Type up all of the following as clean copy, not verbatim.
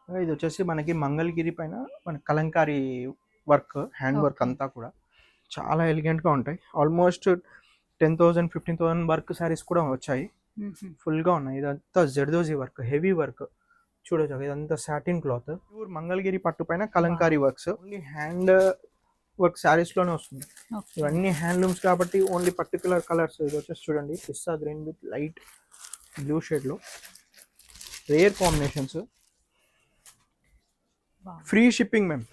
ఇది వచ్చేసి మనకి మంగళగిరి పైన మన Kalamkari work, hand work okay. అంతా కూడా చాలా ఎలిగెంట్‌గా ఉంటాయి. ఆల్మోస్ట్ 10,000, 15,000 వర్క్ శారీస్ కూడా వచ్చాయి. హుహు. ఫుల్‌గా ఉన్నాయి. ఇదంతా జర్దోజీ వర్క్, హెవీ వర్క్. చూడొచ్చు ఇదంతా సాటిన్ క్లాత్. ప్యూర్ మంగళగిరి పట్టు పైన kalamkari works. Only hand work శారీస్‌లోనే వస్తుంది. ఓకే. ఇవన్నీ హ్యాండ్లూమ్స్ కాబట్టి ఓన్లీ పర్టిక్యులర్ కలర్స్. ఇది వచ్చేసి చూడండి పిస్తా గ్రీన్ విత్ లైట్ బ్లూ షేడ్‌లో rare combinations. Free shipping ma'am.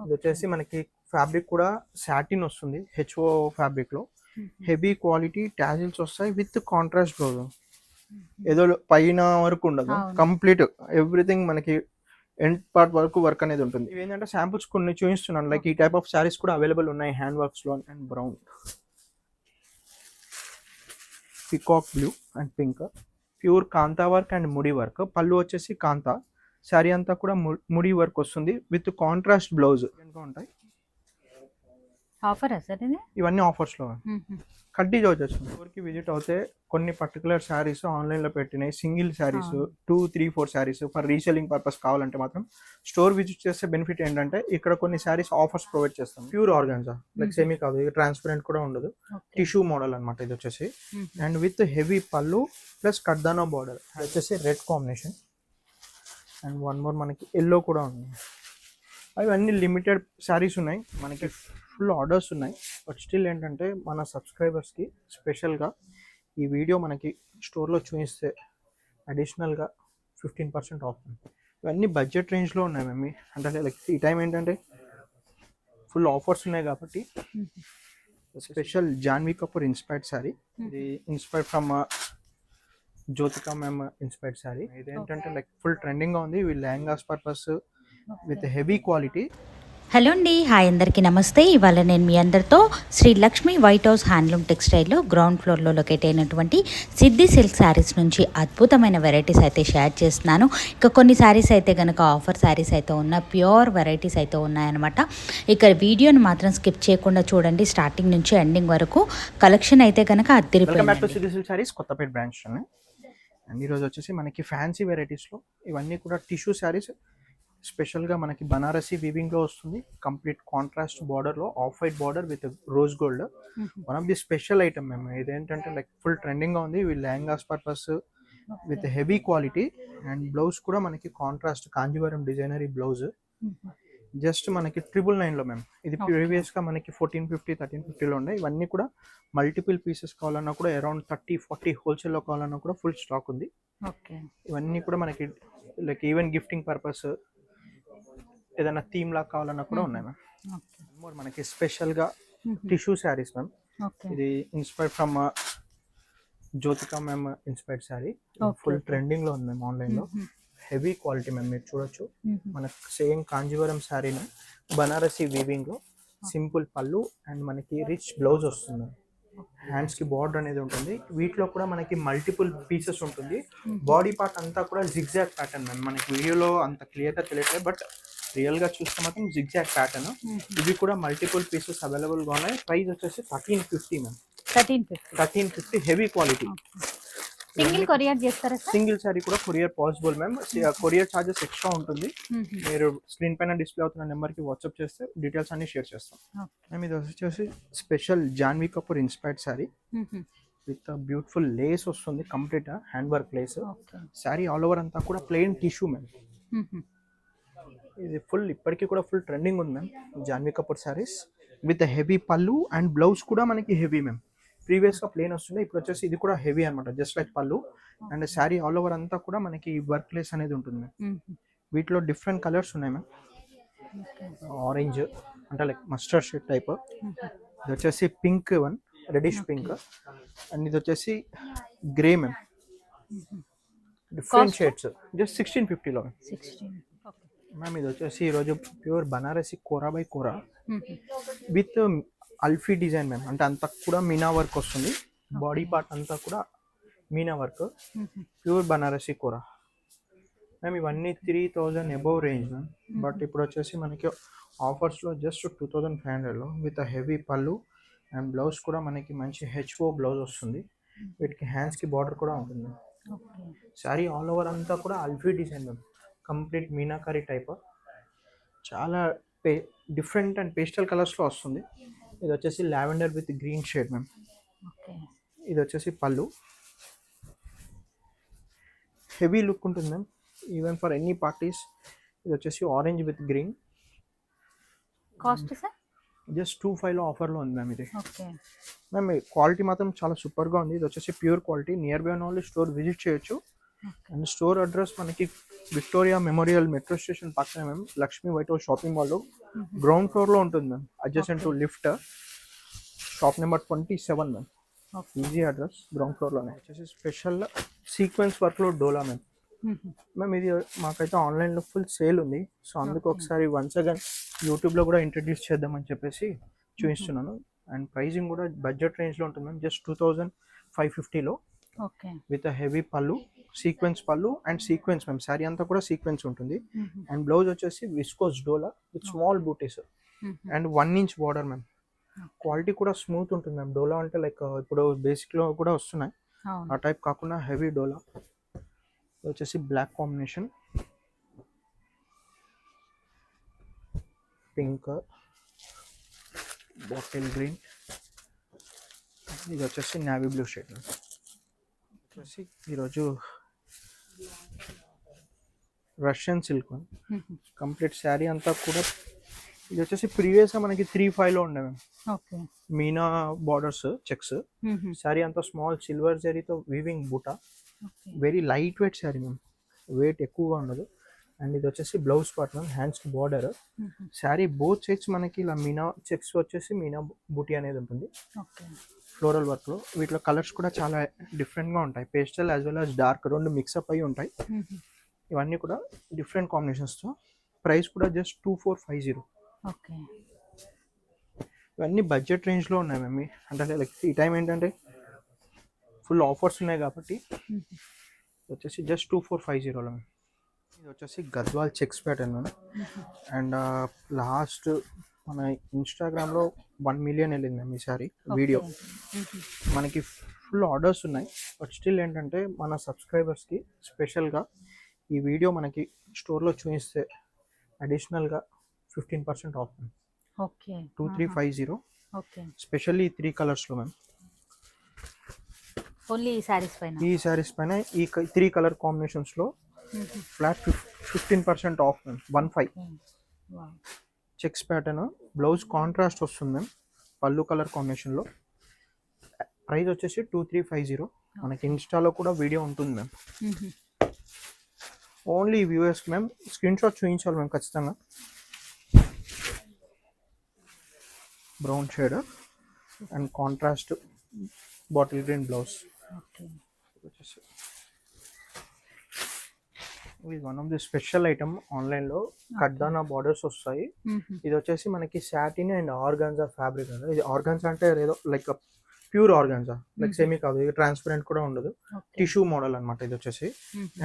ఇది వచ్చేసి మనకి ఫ్యాబ్రిక్ కూడా సాటిన్ వస్తుంది, హెచ్ఓ ఫ్యాబ్రిక్ లో. హెవీ క్వాలిటీ టాజిల్స్ వస్తాయి విత్ కాంట్రాస్ట్ బ్లౌజ్. ఏదో పైన వరకు ఉండదు, కంప్లీట్ ఎవ్రీథింగ్ మనకి ఎండ్ పార్ట్ వరకు వర్క్ అనేది ఉంటుంది. ఇవి ఏంటంటే శాంపుల్స్ కొన్ని చూపిస్తున్నాను. లైక్ ఈ టైప్ ఆఫ్ శారీస్ కూడా అవైలబుల్ ఉన్నాయి హ్యాండ్ వర్క్స్ లో. And brown, peacock blue and pink, pure kantha work and ముడి వర్క్. పళ్ళు వచ్చేసి కాంతా, శారీ అంతా కూడా ముడి వర్క్ వస్తుంది విత్ కాంట్రాస్ట్ బ్లౌజ్ ఉంటాయి. ఆఫర్ సార్ ఇది? ఇవన్నీ ఆఫర్స్ లో కడ్డీ చూడొచ్చు. స్టోర్కి విజిట్ అవుతే కొన్ని పర్టికులర్ శారీస్ ఆన్లైన్లో పెట్టినాయి, single saris 2, 3, 4 saris for reselling purpose కావాలంటే మాత్రం స్టోర్ విజిట్ చేస్తే బెనిఫిట్ ఏంటంటే ఇక్కడ కొన్ని శారీస్ ఆఫర్స్ ప్రొవైడ్ చేస్తాం. ప్యూర్ ఆర్గాన్జా, లైక్ సెమీ కాదు, ఇది ట్రాన్స్పరెంట్ కూడా ఉండదు, టిష్యూ మోడల్ అనమాట ఇది వచ్చేసి. And with heavy pallu plus కడ్దానో border. వచ్చేసి red combination and one more మనకి ఎల్లో కూడా ఉంది. అవి అన్ని లిమిటెడ్ శారీస్ ఉన్నాయి, మనకి ఫుల్ ఆర్డర్స్ ఉన్నాయి. బట్ స్టిల్ ఏంటంటే మన సబ్స్క్రైబర్స్కి స్పెషల్గా ఈ వీడియో మనకి స్టోర్లో చూపిస్తే అడిషనల్గా 15% ఆఫ్. ఇవన్నీ బడ్జెట్ రేంజ్లో ఉన్నాయి మేము. అంటే లైక్ ఈ టైం ఏంటంటే ఫుల్ ఆఫర్స్ ఉన్నాయి కాబట్టి స్పెషల్ జాన్వీ కపూర్ ఇన్స్పైర్డ్ శారీ. ఇది inspired from Jyothika ma'am inspired sari. ఇదేంటంటే లైక్ ఫుల్ ట్రెండింగ్గా ఉంది. ఇవి lehengas purpose with heavy quality. Hello అండి, హాయ్ అందరికీ నమస్తే. ఇవాళ నేను మీ అందరితో Sri Lakshmi White House Handloom టెక్స్టైల్లో గ్రౌండ్ ఫ్లోర్లో లొకేట్ అయినటువంటి సిద్ధి సిల్క్ శారీస్ నుంచి అద్భుతమైన వెరైటీస్ అయితే షేర్ చేస్తున్నాను. ఇక కొన్ని శారీస్ అయితే కనుక ఆఫర్ శారీస్ అయితే ఉన్నాయి, ప్యూర్ వెరైటీస్ అయితే ఉన్నాయన్నమాట. ఇక వీడియోని మాత్రం స్కిప్ చేయకుండా చూడండి, స్టార్టింగ్ నుంచి ఎండింగ్ వరకు. కలెక్షన్ అయితే కనుక అద్దరిపోయింది. Siddhi silk saris Kothapeta branch and ఈరోజు వచ్చేసి మనకి ఫ్యాన్సీ వెరైటీస్లో ఇవన్నీ కూడా టిష్యూ శారీస్. స్పెషల్గా మనకి బనారసి వీవింగ్లో వస్తుంది, కంప్లీట్ కాంట్రాస్ట్ బార్డర్లో off white border with rose gold. One of the special item మేము. ఇదేంటంటే లైక్ ఫుల్ ట్రెండింగ్గా ఉంది. ఇవి lehengas purpose with heavy quality. And blouse కూడా మనకి contrast Kanjeevaram designery blouse. Just మనకి 999లో మేము. ఇది ప్రీవియస్గా మనకి 1450, 1350లో ఉండే. ఇవన్నీ కూడా మల్టిపుల్ పీసెస్ కావాలన్నా కూడా అరౌండ్ 30-40 హోల్సేల్లో కావాలన్నా కూడా ఫుల్ స్టాక్ ఉంది. ఇవన్నీ కూడా మనకి లైక్ ఈవెన్ గిఫ్టింగ్ పర్పస్, ఏదైనా థీమ్ లాగా కావాలన్నా కూడా ఉన్నాయి మ్యామ్. మనకి స్పెషల్గా టిష్యూ శారీస్ మ్యామ్. ఇది inspired from Jyothika ma'am inspired saree. Full ట్రెండింగ్లో ఉంది మ్యామ్ ఆన్లైన్లో. Heavy quality ma'am. మీరు చూడొచ్చు మనకి సేమ్ కాంజీవరం శారీని బనారసి వీవింగ్లో సింపుల్ పళ్ళు అండ్ మనకి రిచ్ బ్లౌజ్ వస్తుంది. హ్యాండ్స్కి బార్డర్ అనేది ఉంటుంది. వీటిలో కూడా మనకి మల్టిపుల్ పీసెస్ ఉంటుంది. బాడీ పార్ట్ అంతా కూడా జిగ్జాగ్ ప్యాటర్న్ మ్యామ్. మనకి వీడియోలో అంత క్లియర్గా తెలియట్లేదు, బట్ రియల్గా చూస్తే మాత్రం జిగ్జాగ్ ప్యాటర్న్. ఇవి కూడా మల్టిపుల్ పీసెస్ అవైలబుల్గా ఉన్నాయి. ప్రైస్ వచ్చేసి 1350 ma'am. 1350 heavy quality. Single courier చేస్తారా? సింగిల్ సారీ కూడా courier possible ma'am. Courier charges extra ఉంటుంది. మీరు స్క్రీన్ పైన డిస్ప్లే అవుతున్న నెంబర్కి వాట్సాప్ చేస్తే డీటెయిల్స్ అన్ని షేర్ చేస్తాం మ్యామ్. ఇది వచ్చేసి special Janhvi Kapoor inspired saree with beautiful lace వస్తుంది, complete hand work lace. Saree all over అంతా కూడా ప్లెయిన్ టిష్యూ మ్యామ్. ఇది ఫుల్ ఇప్పటికీ కూడా ఫుల్ ట్రెండింగ్ ఉంది ma'am. Janhvi Kapoor sarees with heavy pallu and blouse కూడా మనకి హెవీ మ్యామ్. ప్రీవియస్గా ప్లెయిన్ వస్తుంది, ఇప్పుడు వచ్చేసి ఇది కూడా హెవీ అనమాట, just like pallu. And saree all over అంతా కూడా మనకి వర్క్ లేస్ అనేది ఉంటుంది మ్యామ్. వీటిలో డిఫరెంట్ కలర్స్ ఉన్నాయి మ్యామ్. ఆరెంజ్ అంటే లైక్ మస్టర్డ్ షేడ్ టైప్. ఇది వచ్చేసి pink one, reddish pink. And ఇది వచ్చేసి grey ma'am. Different shades. Just 1650లో మ్యామ్. ఇది వచ్చేసి ఈరోజు pure Banarasi kora by kora with alfi design ma'am. అంటే అంతా కూడా మీనా వర్క్ వస్తుంది. బాడీ పార్ట్ అంతా కూడా మీనా వర్క్, ప్యూర్ బనారసి కోరా మ్యామ్. ఇవన్నీ 3000 అబౌవ్ రేంజ్ మ్యామ్. బట్ ఇప్పుడు వచ్చేసి మనకి ఆఫర్స్లో just 2500లో with heavy pallu and blouse కూడా మనకి మంచి హెచ్ఓ బ్లౌజ్ వస్తుంది. వీటికి హ్యాండ్స్కి బార్డర్ కూడా ఉంటుంది. శారీ ఆల్ ఓవర్ అంతా కూడా alfi design ma'am. Complete meenakari type, చాలా డిఫరెంట్ అండ్ పేస్టల్ కలర్స్లో వస్తుంది. ఇది వచ్చేసి lavender with green shade ma'am. Okay. ఇది వచ్చేసి పళ్ళు, హెవీ లుక్ ఉంటుంది ma'am, even for any parties. ఇది వచ్చేసి orange with green. Cost sir? Just 2,500లో ఆఫర్లో ఉంది మ్యామ్ ఇది. ఓకే మ్యామ్ క్వాలిటీ మాత్రం చాలా సూపర్గా ఉంది. ఇది వచ్చేసి ప్యూర్ క్వాలిటీ. నియర్ బై ఉన్న వాళ్ళు స్టోర్ విజిట్ చేయొచ్చు. అండ్ స్టోర్ అడ్రస్ మనకి విక్టోరియా మెమోరియల్ మెట్రో స్టేషన్ పక్కనే ma'am, Lakshmi white house shopping మాల్లో గ్రౌండ్ ఫ్లోర్లో ఉంటుంది ma'am, adjacent to lift, shop number 27 ma'am. Easy address, ground ఫ్లోర్లోనే. వచ్చేసి స్పెషల్ సీక్వెన్స్ వర్క్లో డోలా మ్యామ్. మ్యామ్ ఇది మాకైతే ఆన్లైన్లో ఫుల్ సేల్ ఉంది, సో అందుకు ఒకసారి వన్స్ అగైన్ యూట్యూబ్లో కూడా ఇంట్రడ్యూస్ చేద్దామని చెప్పేసి చూపిస్తున్నాను. అండ్ ప్రైజింగ్ కూడా బడ్జెట్ రేంజ్లో ఉంటుంది మ్యామ్, జస్ట్ 2,550లో. Okay. With heavy pallu, sequence pallu and sequence ma'am. Saree అంతా కూడా సీక్వెన్స్ ఉంటుంది. అండ్ బ్లౌజ్ వచ్చేసి viscose dola with small butis and 1 inch border ma'am. Quality కూడా స్మూత్ ఉంటుంది మ్యామ్. డోలా అంటే లైక్ ఇప్పుడు బేసిక్లో కూడా వస్తున్నాయి, ఆ టైప్ కాకుండా హెవీ డోలా. వచ్చేసి black combination, pink, bottle green, ఇది వచ్చేసి నావీ బ్లూ షేడ్. వచ్చేసి ఈరోజు రష్యన్ సిల్క్ కంప్లీట్ శారీ అంతా కూడా. ఇది వచ్చేసి ప్రీవియస్గా మనకి 3,500లో ఉండే ma'am. Okay. Meena borders checks, sari అంతా స్మాల్ సిల్వర్ జరీతో వీవింగ్ బూటా. Very light weight sari ma'am, weight ఎక్కువగా ఉండదు. అండ్ ఇది వచ్చేసి బ్లౌజ్ పార్ట్ మ్యామ్, హ్యాండ్స్కి బార్డర్. శారీ బోత్ సైడ్స్ మనకి ఇలా మీనా చెక్స్ వచ్చేసి మీనా బూటీ అనేది ఉంటుంది ఫ్లోరల్ వర్క్లో. వీటిలో కలర్స్ కూడా చాలా డిఫరెంట్గా ఉంటాయి, pastel as well as dark, రెండు మిక్సప్ అయి ఉంటాయి. ఇవన్నీ కూడా డిఫరెంట్ కాంబినేషన్స్తో. ప్రైస్ కూడా జస్ట్ 2,450. ఓకే. ఇవన్నీ బడ్జెట్ రేంజ్లో ఉన్నాయి మ్యామ్. అంటే లైక్ ఈ టైం ఏంటంటే ఫుల్ ఆఫర్స్ ఉన్నాయి కాబట్టి వచ్చేసి జస్ట్ 2,450లో మ్యామ్. ఇది వచ్చేసి Gadwal checks pattern ma'am. And last మన ఇన్స్టాగ్రామ్లో 1 మిలియన్ వెళ్ళింది మ్యామ్ ఈసారి వీడియో. మనకి ఫుల్ ఆర్డర్స్ ఉన్నాయి, బట్ స్టిల్ ఏంటంటే మన సబ్స్క్రైబర్స్కి స్పెషల్గా ఈ వీడియో మనకి స్టోర్లో చూపిస్తే అడిషనల్గా 15% off ma'am. Okay. 2,350. Okay. Specially 3 కలర్స్లో మ్యామ్. ఓన్లీ ఈ శారీస్ పైన? ఈ శారీస్ పైన ఈ 3 కలర్ కాంబినేషన్స్లో flat 15% off ma'am. 15. Checks pattern, blouse contrast వస్తుంది మ్యామ్, పళ్ళు కలర్ కాంబినేషన్లో. ప్రైస్ వచ్చేసి 2,350. మనకి ఇన్స్టాలో కూడా వీడియో ఉంటుంది మ్యామ్. ఓన్లీ వ్యూవర్స్కి మ్యామ్ స్క్రీన్ షాట్ చూపించాలి మ్యామ్ ఖచ్చితంగా. Brown shade and contrast bottle green blouse. వచ్చేసి ఇది one of the special item ఆన్లైన్లో. కడ్దానా బార్డర్స్ వస్తాయి. ఇది వచ్చేసి మనకి సాటిన్ అండ్ ఆర్గాన్జా ఫ్యాబ్రిక్ అండి. ఇది ఆర్గాన్జా అంటే ఏదో like pure organza, like semi కాదు, ఇది ట్రాన్స్పరెంట్ కూడా ఉండదు, టిష్యూ మోడల్ అనమాట ఇది వచ్చేసి.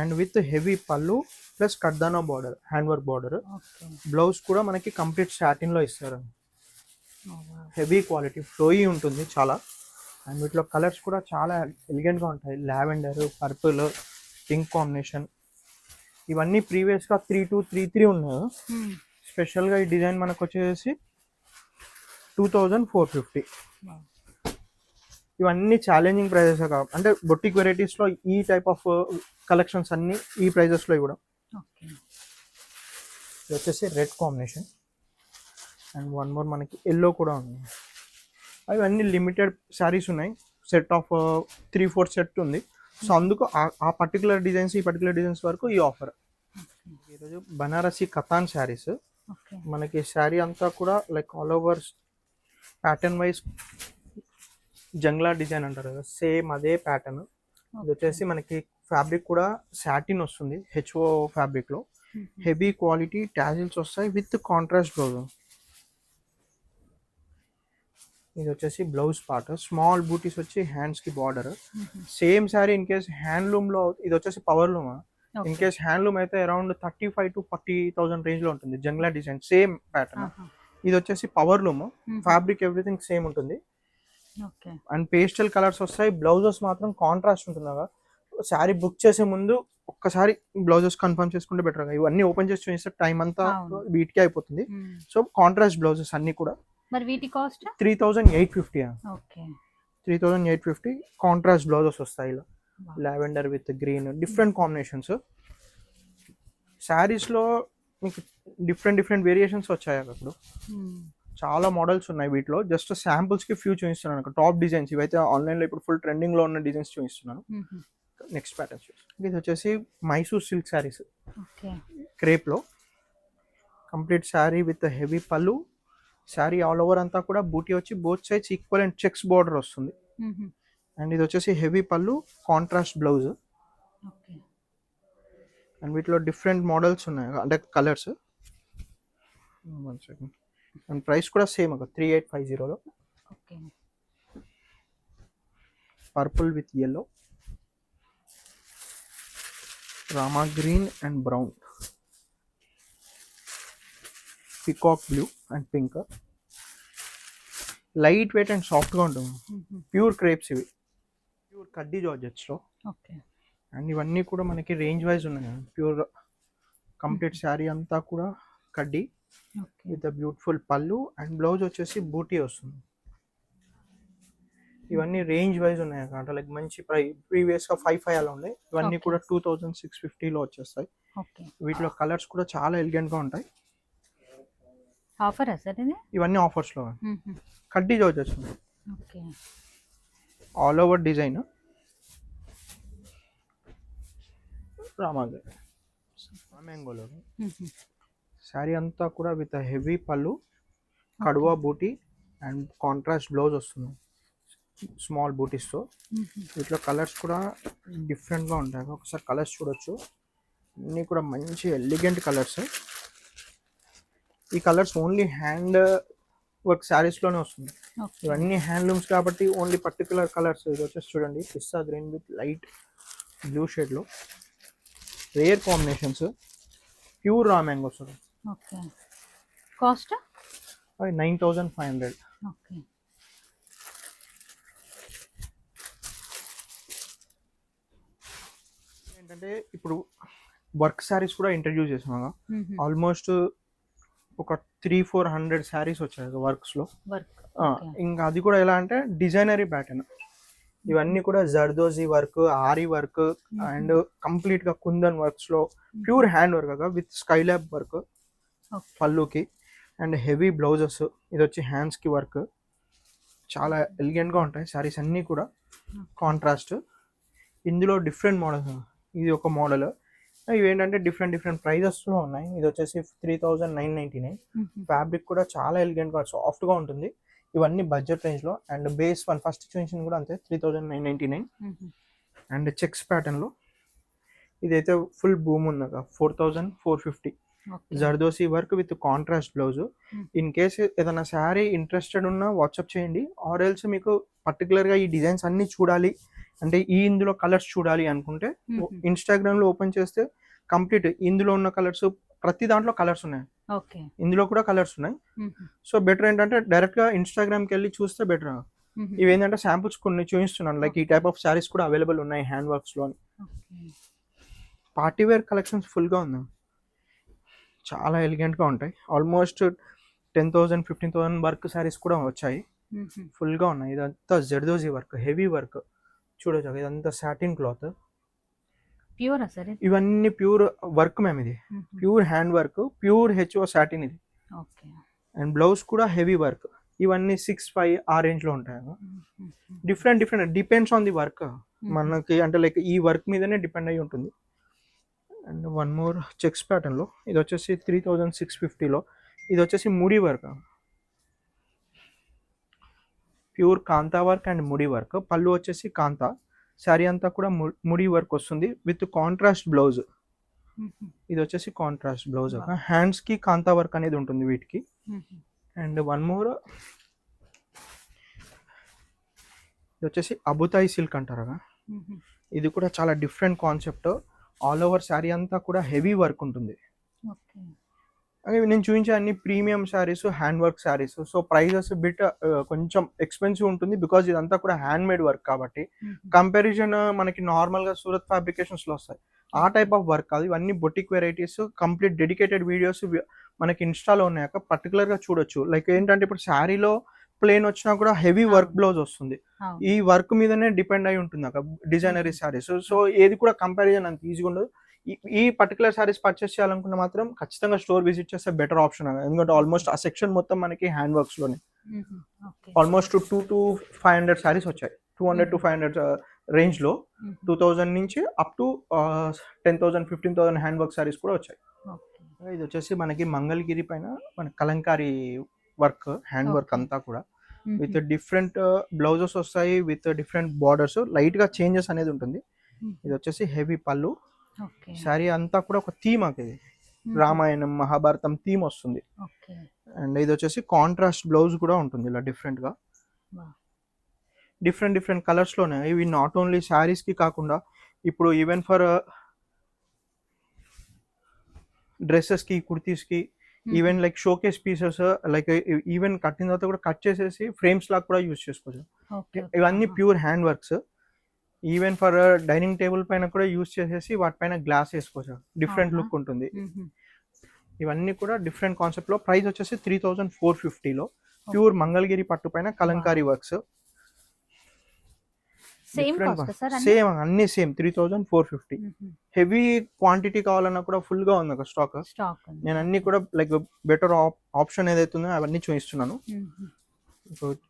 And with heavy pallu plus కడ్దానా border, hand work border. Blouse కూడా మనకి కంప్లీట్ సాటిన్లో ఇస్తారు. హెవీ క్వాలిటీ, ఫ్లోయీ ఉంటుంది చాలా. అండ్ వీటిలో కలర్స్ కూడా చాలా ఎలిగెంట్గా ఉంటాయి, లావెండర్, పర్పుల్, పింక్ కాంబినేషన్. ఇవన్నీ ప్రీవియస్గా 3,233 ఉన్నాయి. స్పెషల్గా ఈ డిజైన్ మనకు వచ్చేసి 2,450. ఇవన్నీ ఛాలెంజింగ్ ప్రైజెస్ కాబట్టి, అంటే బొటిక్ వెరైటీస్లో ఈ టైప్ ఆఫ్ కలెక్షన్స్ అన్నీ ఈ ప్రైజెస్లో ఇవ్వడం. ఇది వచ్చేసి red combination and one more మనకి ఎల్లో కూడా ఉంది. అవన్నీ లిమిటెడ్ శారీస్ ఉన్నాయి, సెట్ ఆఫ్ 3-4 సెట్ ఉంది. సో అందుకు ఆ పర్టికులర్ డిజైన్స్, ఈ పర్టికులర్ డిజైన్స్ వరకు ఈ ఆఫర్. ఈరోజు బనారసి కథాన్ శారీస్. మనకి శారీ అంతా కూడా like all over pattern wise jangla design అంటారు కదా, సేమ్ అదే ప్యాటర్న్. ఇది వచ్చేసి మనకి ఫ్యాబ్రిక్ కూడా సాటిన్ వస్తుంది, హెచ్ఓ ఫ్యాబ్రిక్లో. హెవీ క్వాలిటీ టాజిల్స్ వస్తాయి విత్ కాంట్రాస్ట్ బ్లౌజ్. ఇది వచ్చేసి బ్లౌజ్ పార్ట్, స్మాల్ బూటీస్ వచ్చి హ్యాండ్స్కి border. Same saree in case హ్యాండ్లూమ్లో, ఇది వచ్చేసి power loom. In case handloom అయితే అరౌండ్ 35,000 to 40,000 రేంజ్లో ఉంటుంది జంగ్లా డిజైన్, సేమ్ ప్యాటర్న్. ఇది వచ్చేసి power loom, fabric everything same ఉంటుంది. అండ్ పేస్టల్ కలర్స్ వస్తాయి. బ్లౌజెస్ మాత్రం కాంట్రాస్ట్ ఉంటుంది కదా. శారీ బుక్ చేసే ముందు ఒక్కసారి బ్లౌజెస్ కన్ఫర్మ్ చేసుకుంటే బెటర్. ఇవన్నీ ఓపెన్ చేసి చూపిస్తే టైం అంతా అవును. వీటికే అయిపోతుంది. సో కాంట్రాస్ట్ బ్లౌజెస్ అన్ని కూడా మరి వీటి కాస్ట్ 3850. ఓకే 3850 కాంట్రాస్ట్ బ్లౌజెస్ వస్తాయి ఇలా lavender with green different combinations. శారీస్లో మీకు డిఫరెంట్ వేరియేషన్స్ వచ్చాయి అప్పుడు. చాలా మోడల్స్ ఉన్నాయి వీటిలో. జస్ట్ శాంపుల్స్కి ఫ్యూ చూపిస్తున్నాను. టాప్ డిజైన్స్ ఇవైతే ఆన్లైన్లో ఇప్పుడు ఫుల్ ట్రెండింగ్లో ఉన్న డిజైన్స్ చూపిస్తున్నాను. నెక్స్ట్ ప్యాటర్న్ ఇది వచ్చేసి మైసూర్ సిల్క్ శారీస్ ఓకే క్రేప్లో. Complete saree with heavy pallu. Saree all over అంతా కూడా బూటీ వచ్చి both sides equal and checks border వస్తుంది. అండ్ ఇది వచ్చేసి heavy pallu, contrast blouse. Okay and వీటిలో డిఫరెంట్ మోడల్స్ ఉన్నాయి అంటే కలర్స్. 1 సెకండ్. అండ్ ప్రైస్ కూడా సేమ్ 3850లో. Okay purple with yellow, Rama green and brown, peacock blue and pink. Light weight and సాఫ్ట్గా ఉంటుంది. ప్యూర్ క్రేప్స్ ఇవి, ప్యూర్ కడ్డీ జార్జెట్స్లో. ఓకే అండ్ ఇవన్నీ కూడా మనకి రేంజ్ వైజ్ ఉన్నాయి. ప్యూర్ కంప్లీట్ శారీ అంతా కూడా కడ్డీ ఓకే విత్ బ్యూటిఫుల్ పళ్ళు అండ్ బ్లౌజ్ వచ్చేసి బూటీ వస్తుంది. ఇవన్నీ రేంజ్ వైజ్ ఉన్నాయి అంటే లైక్ మంచి ప్రీవియస్గా 5 అలా ఉన్నాయి. ఇవన్నీ Okay. కూడా 2650లో వచ్చేస్తాయి. ఓకే వీటిలో కలర్స్ కూడా చాలా ఎలిగెంట్గా ఉంటాయి. ఆఫరా సార్ ఇది ఇవన్నీ ఆఫర్స్లో కడ్డీ జార్జెట్స్ ఉన్నాయి. ఓకే ఆల్ ఓవర్ డిజైన్ రామాంగోలో శారీ అంతా కూడా with heavy pallu, kadhua buti and contrast blouse వస్తుంది స్మాల్ బూటీస్తో. వీటిలో కలర్స్ కూడా డిఫరెంట్గా ఉంటాయి. ఒకసారి కలర్స్ చూడొచ్చు. అన్నీ కూడా మంచి ఎలిగెంట్ కలర్స్. ఈ కలర్స్ ఓన్లీ హ్యాండ్ వర్క్ శారీస్లోనే వస్తుంది. ఓకే ఇవన్నీ హ్యాండ్లూమ్స్ కాబట్టి ఓన్లీ పర్టికులర్ కలర్స్. ఇది వచ్చేసి చూడండి పిస్తా గ్రీన్ విత్ లైట్ బ్లూ షేడ్లో rare combinations. Pure raw mango వస్తుంది. ఓకే కాస్ట్ అవి 9500. ఓకే ఏంటంటే ఇప్పుడు వర్క్ శారీస్ కూడా ఇంట్రడ్యూస్ చేసాం. ఆల్మోస్ట్ ఒక 300-400 శారీస్ వచ్చాయి వర్క్స్లో. వర్క్ ఇంకా అది కూడా ఎలా అంటే డిజైనరీ ప్యాటర్న్. ఇవన్నీ కూడా zardozi work, aari work and కంప్లీట్గా కుందన్ వర్క్స్లో pure hand work with skylab work okay పళ్ళుకి అండ్ హెవీ బ్లౌజెస్. ఇది వచ్చి హ్యాండ్స్కి వర్క్. చాలా ఎలిగెంట్గా ఉంటాయి శారీస్ అన్నీ కూడా కాంట్రాస్ట్. ఇందులో డిఫరెంట్ మోడల్స్. ఇది ఒక మోడల్. ఇవేంటంటే డిఫరెంట్ ప్రైజెస్లో ఉన్నాయి. ఇది వచ్చేసి 3999. ఫ్యాబ్రిక్ కూడా చాలా ఎలిగెంట్గా సాఫ్ట్గా ఉంటుంది. ఇవన్నీ బడ్జెట్ రేంజ్లో. And base one first extension కూడా అంతే 3999. అండ్ చెక్స్ ప్యాటర్న్లో ఇదైతే ఫుల్ బూమ్ ఉంది 4450. Zardozi work with contrast blouse. In case ఏదైనా శారీ ఇంట్రెస్టెడ్ ఉన్నా వాట్సాప్ చేయండి. ఆర్ ఎల్స్ మీకు పర్టికులర్గా ఈ డిజైన్స్ అన్నీ చూడాలి అంటే ఇందులో కలర్స్ చూడాలి అనుకుంటే ఇన్స్టాగ్రామ్లో ఓపెన్ చేస్తే కంప్లీట్ ఇందులో ఉన్న కలర్స్ ప్రతి దాంట్లో కలర్స్ ఉన్నాయి. ఓకే ఇందులో కూడా కలర్స్ ఉన్నాయి. సో బెటర్ ఏంటంటే డైరెక్ట్గా ఇన్స్టాగ్రామ్కి వెళ్ళి చూస్తే బెటర్. ఇవేంటంటే శాంపుల్స్ కొన్ని చూపిస్తున్నాను. లైక్ ఈ టైప్ ఆఫ్ శారీస్ కూడా అవైలబుల్ ఉన్నాయి హ్యాండ్ వర్క్స్లో. పార్టీ వేర్ కలెక్షన్స్ ఫుల్గా ఉన్నాయి. చాలా ఎలిగెంట్గా ఉంటాయి. ఆల్మోస్ట్ 10,000-15,000 వర్క్ శారీస్ కూడా వచ్చాయి. ఫుల్గా ఉన్నాయి. ఇదంతా జర్దోజీ వర్క్, హెవీ వర్క్ చూడొచ్చు. ఇదంతా సాటిన్ క్లాత్. ప్యూర్ సార్ ఇవన్నీ ప్యూర్ వర్క్ మ్యామ్. ఇది pure hand work, pure HO satin ఇది. ఓకే అండ్ బ్లౌజ్ కూడా హెవీ వర్క్. ఇవన్నీ 6-5 ఆ రేంజ్లో ఉంటాయి. Different depends on the work మనకి అంటే లైక్ ఈ వర్క్ మీదనే డిపెండ్ అయ్యి ఉంటుంది. అండ్ వన్ మోర్ చెక్స్ ప్యాటర్న్లో ఇది వచ్చేసి 3650లో. ఇది వచ్చేసి ముడి work, pure kantha work and ముడి వర్క్. పళ్ళు వచ్చేసి కాంతా. శారీ అంతా కూడా ముడి వర్క్ వస్తుంది విత్ కాంట్రాస్ట్ బ్లౌజ్. ఇది వచ్చేసి కాంట్రాస్ట్ బ్లౌజ్. హ్యాండ్స్కి కాంతా వర్క్ అనేది ఉంటుంది వీటికి. అండ్ వన్ మోర్ ఇది వచ్చేసి అబుతాయి సిల్క్ అంటారు. ఇది కూడా చాలా different concept. All over sari అంతా కూడా హెవీ వర్క్ ఉంటుంది. ఓకే నేను చూపించే అన్ని premium saris, hand work saris. So prices bit కొంచెం ఎక్స్పెన్సివ్ ఉంటుంది బికాజ్ ఇదంతా కూడా హ్యాండ్ మేడ్ వర్క్ కాబట్టి. కంపారిజన్ మనకి నార్మల్గా సూరత్ ఫ్యాబ్రికేషన్స్లో వస్తాయి. ఆ టైప్ ఆఫ్ వర్క్ కాదు, ఇవన్నీ boutique varieties, complete dedicated videos మనకి ఇన్స్టాలో ఉన్నాయక పర్టికులర్గా చూడొచ్చు. లైక్ ఏంటంటే ఇప్పుడు శారీలో ప్లేన్ వచ్చినా కూడా హెవీ వర్క్ బ్లౌజ్ వస్తుంది, అవును. ఈ వర్క్ మీదనే డిపెండ్ అయి ఉంటుంది అక్క డిజైనరీ శారీస్. సో ఏది కూడా కంపారిజన్ అంత ఈజీగా ఉండదు. ఈ పర్టికులర్ శారీస్ పర్చేస్ చేయాలనుకుంటే మాత్రం ఖచ్చితంగా స్టోర్ విజిట్ చేస్తే బెటర్ ఆప్షన్ అన్న, ఎందుకంటే ఆల్మోస్ట్ ఆ సెక్షన్ మొత్తం మనకి హ్యాండ్ వర్క్స్ లోనే ఓకే. ఆల్మోస్ట్ 2 to 500 శారీస్ వచ్చాయి. 200 to 500 రేంజ్ లో 2000 నుంచి up to 10,000 15,000 hand work saris కూడా వచ్చాయి. ఓకే. ఇది వచ్చేసి మనకి మంగళగిరి పైన మన కలంకారీ వర్క్, హ్యాండ్ వర్క్ అంతా కూడా విత్ డిఫరెంట్ బ్లౌజెస్ వస్తాయి, విత్ డిఫరెంట్ బార్డర్స్, లైట్ గా చేంజెస్ అనేది ఉంటుంది. ఇది వచ్చేసి హెవీ పళ్ళు, ఓకే. శారీ అంతా కూడా ఒక థీమ్ ఇది రామాయణం మహాభారతం థీమ్ వస్తుంది. ఓకే. అండ్ ఇది వచ్చేసి కాంట్రాస్ట్ బ్లౌజ్ కూడా ఉంటుంది ఇలా డిఫరెంట్ గా, డిఫరెంట్ కలర్స్ లోనే. ఇవి నాట్ ఓన్లీ శారీస్ కి కాకుండా ఇప్పుడు ఈవెన్ ఫర్ డ్రెస్సెస్ కి, కుర్తీస్ కి, even like showcase pieces, like even కట్టిన తర్వాత కూడా కట్ చేసేసి ఫ్రేమ్స్ లాగా కూడా యూజ్ చేసుకోవచ్చు. ఓకే. ఇవన్నీ pure hand works. Even for dining table పైన కూడా యూజ్ చేసేసి వాటిపైన గ్లాస్ వేసుకోవచ్చు, డిఫరెంట్ లుక్ ఉంటుంది. ఇవన్నీ కూడా డిఫరెంట్ కాన్సెప్ట్ లో. ప్రైస్ వచ్చేసి 3,450 లో ప్యూర్ మంగళగిరి పట్టు పైన kalamkari works. Same cost sir? Same అన్ని సేమ్ 3,450. హెవీ క్వాంటిటీ కావాలన్నా కూడా ఫుల్ గా ఉంది ఒక స్టాక్. నేను అన్ని కూడా లైక్ బెటర్ ఆప్షన్ ఏదైతే ఉందో అవన్నీ చూపిస్తున్నాను.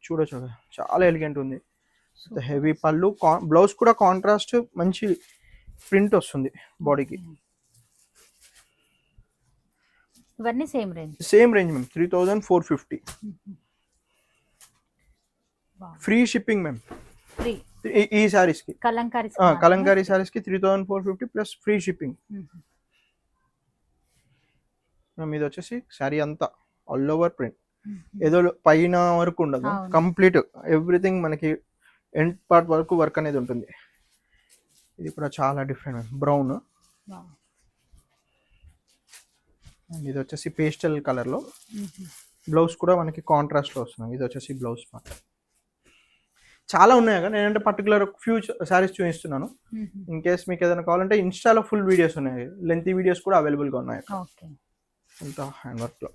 చూడొచ్చు, చాలా ఎలిగెంట్ ఉంది. హెవీ పళ్ళు, బ్లౌజ్ కూడా కాంట్రాస్ట్ మంచి ప్రింట్ వస్తుంది బాడీకి. ఇవన్నీ same range? Same range ma'am, 3,450. Free shipping ma'am free ఈ సారీస్ కి, కలంకారీ సారీస్ కి 3,450 ప్లస్ ఫ్రీ షిప్పింగ్. మ్యామ్ ఇది వచ్చేసి శారీ అంతా ఆల్ ఓవర్ ప్రింట్, ఏదో పైన వరకు ఉండదు, కంప్లీట్ ఎవ్రీథింగ్ మనకి ఎండ్ పార్ట్ వరకు వర్క్ అనేది ఉంటుంది. ఇది కూడా చాలా డిఫరెంట్ బ్రౌన్. ఇది వచ్చేసి పేస్టల్ కలర్ లో, బ్లౌజ్ కూడా మనకి కాంట్రాస్ట్ లో వస్తుంది. ఇది వచ్చేసి బ్లౌజ్ పార్ట్. చాలా ఉన్నాయి కదా, నేనంటే పర్టికులర్ ఫ్యూ శారీస్ చూపిస్తున్నాను. ఇన్ కేస్ మీకు ఏదైనా కావాలంటే ఇన్స్టాలో ఫుల్ వీడియోస్ ఉన్నాయి, లెంతీ వీడియోస్ కూడా అవైలబుల్ గా ఉన్నాయి అంతా హ్యాండ్ వర్క్ లో.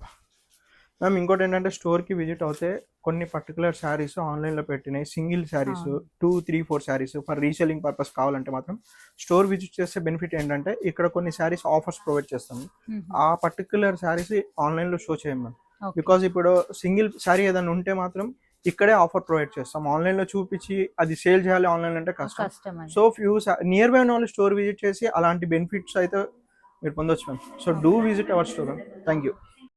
మ్యామ్ ఇంకోటి ఏంటంటే స్టోర్కి విజిట్ అవుతే కొన్ని పర్టికులర్ శారీస్ ఆన్లైన్లో పెట్టినాయి, single saris 2, 3, 4 saris for reselling purpose కావాలంటే మాత్రం స్టోర్ విజిట్ చేస్తే బెనిఫిట్ ఏంటంటే ఇక్కడ కొన్ని శారీస్ ఆఫర్స్ ప్రొవైడ్ చేస్తాము. ఆ పర్టికులర్ శారీస్ ఆన్లైన్లో షో చేయం మ్యామ్, బికాజ్ ఇప్పుడు సింగిల్ శారీ ఏదైనా ఉంటే మాత్రం ఇక్కడే ఆఫర్ ప్రొవైడ్ చేస్తాం. ఆన్లైన్లో చూపించి అది సేల్ చేయాలి ఆన్లైన్ అంటే కష్టం. సో ఫ్యూ నియర్ బై ఉన్న వాళ్ళు స్టోర్ విజిట్ చేసి అలాంటి బెనిఫిట్స్ అయితే మీరు పొందొచ్చు ma'am. So do visit our store. Thank you.